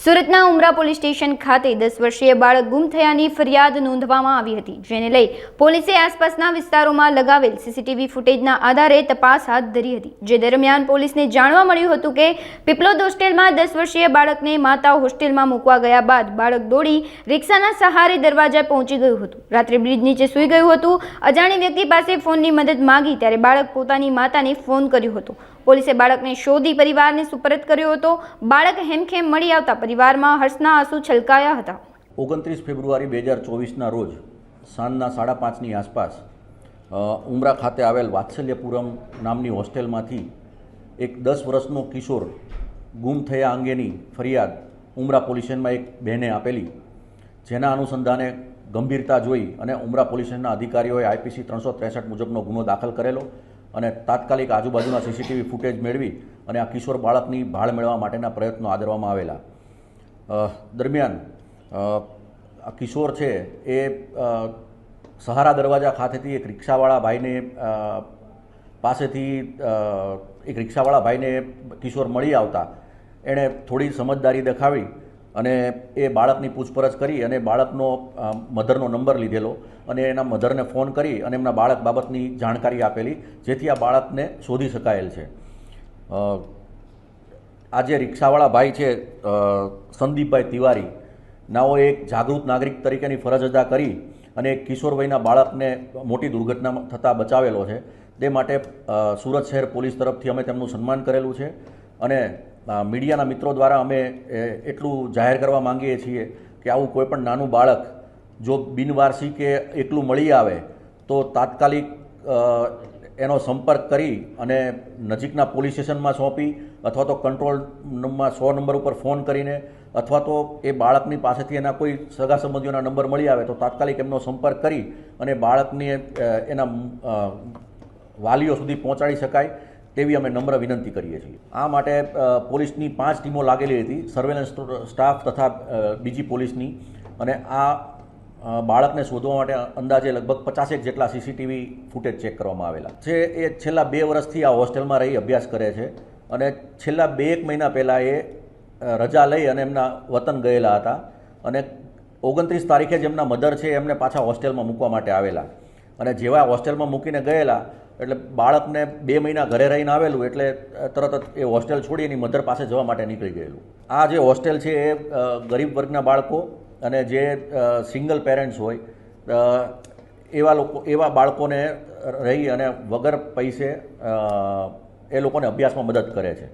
સુરતના ઉમરા police station ખાતે 10 વર્ષીય બાળક ગુમ થયાની ફરિયાદ નોંધવામાં આવી હતી, જેને લઈ પોલીસે આસપાસના વિસ્તારોમાં લગાવેલ સીસીટીવી ફૂટેજના આધારે તપાસ હાથ ધરી હતી। જે દરમિયાન પોલીસને જાણવા મળ્યું હતું કે પીપલોદ હોસ્ટેલમાં 10 વર્ષીય બાળકને માતા હોસ્ટેલમાં મૂકવા ગયા બાદ બાળક દોડી રિક્ષાના સહારે દરવાજા પહોંચી ગયું હતું। રાત્રે બ્રિજ નીચે સૂઈ ગયું હતું। અજાણી વ્યક્તિ પાસે ફોનની મદદ માંગી ત્યારે બાળક પોતાની માતાને ફોન કર્યો હતો। પોલીસે બાળકને શોધી પરિવારને સુપરત કર્યો હતો। બાળક હેમખેમ મળી આવતા પરિવારમાં હર્ષના આંસુ છલકાયા હતા। 29 ફેબ્રુઆરી 2024ના રોજ સાંજના 5:30ની આસપાસ ઉમરા ખાતે આવેલ વાત્સલ્યપુરમ નામની હોસ્ટેલમાંથી એક 10 વર્ષનો કિશોર ગુમ થયા અંગેની ફરિયાદ ઉમરા પોલીસ સ્ટેશનમાં એક બહેને આપેલી, જેના અનુસંધાને ગંભીરતા જોઈ અને ઉમરા પોલીસ સ્ટેશનના અધિકારીઓએ IPC 363 મુજબનો ગુનો દાખલ કરેલો અને તાત્કાલિક આજુબાજુના સીસીટીવી ફૂટેજ મેળવી અને આ કિશોર બાળકની ભાળ મેળવવા માટેના પ્રયત્નો આદરવામાં આવેલા। દરમિયાન આ કિશોર છે એ સહારા દરવાજા ખાતેથી એક રિક્ષાવાળા ભાઈને કિશોર મળી આવતા એણે થોડી સમજદારી દેખાવી અને એ બાળકની પૂછપરછ કરી અને બાળકનો મધરનો નંબર લીધેલો અને એના મધરને ફોન કરી અને એમના બાળક બાબતની જાણકારી આપેલી, જેથી આ બાળકને શોધી શકાયેલ છે। આ જે રિક્ષાવાળા ભાઈ છે સંદીપભાઈ તિવારી નાઓ એક જાગૃત નાગરિક તરીકેની ફરજ અદા કરી અને એક કિશોર વયના બાળકને મોટી દુર્ઘટના થતાં બચાવેલો છે। તે માટે સુરત શહેર પોલીસ તરફથી અમે તેમનું સન્માન કરેલું છે અને મીડિયાના મિત્રો દ્વારા અમે એટલું જાહેર કરવા માંગીએ છીએ કે આવું કોઈ પણ નાનું બાળક જો બિનવારસી કે એકલું મળી આવે તો તાત્કાલિક એનો સંપર્ક કરી અને નજીકના પોલીસ સ્ટેશનમાં સોંપી અથવા તો કંટ્રોલ રૂમમાં 100 નંબર ઉપર ફોન કરીને અથવા તો એ બાળકની પાસેથી એના કોઈ સગા સંબંધીઓના નંબર મળી આવે તો તાત્કાલિક એમનો સંપર્ક કરી અને બાળકને એના વાલીઓ સુધી પહોંચાડી શકાય તેવી અમે નમ્ર વિનંતી કરીએ છીએ। આ માટે પોલીસની 5 ટીમો લાગેલી હતી, સર્વેલન્સ સ્ટાફ તથા બીજી પોલીસની, અને આ બાળકને શોધવા માટે અંદાજે લગભગ 50 જેટલા સીસીટીવી ફૂટેજ ચેક કરવામાં આવેલા છે। એ છેલ્લા 2 વર્ષથી આ હોસ્ટેલમાં રહી અભ્યાસ કરે છે અને છેલ્લા 2-1 મહિના પહેલાં એ રજા લઈ અને એમના વતન ગયેલા હતા અને 29 તારીખે જ એમના મધર છે એમને પાછા હોસ્ટેલમાં મૂકવા માટે આવેલા અને જેવા હોસ્ટેલમાં મૂકીને ગયેલા એટલે બાળકને 2 મહિના ઘરે રહીને આવેલું એટલે તરત જ એ હોસ્ટેલ છોડી એની મધર પાસે જવા માટે નીકળી ગયેલું। આ જે હોસ્ટેલ છે એ ગરીબ વર્ગના બાળકો અને જે સિંગલ પેરેન્ટ્સ હોય એવા બાળકોને રહી અને વગર પૈસે એ લોકોને અભ્યાસમાં મદદ કરે છે।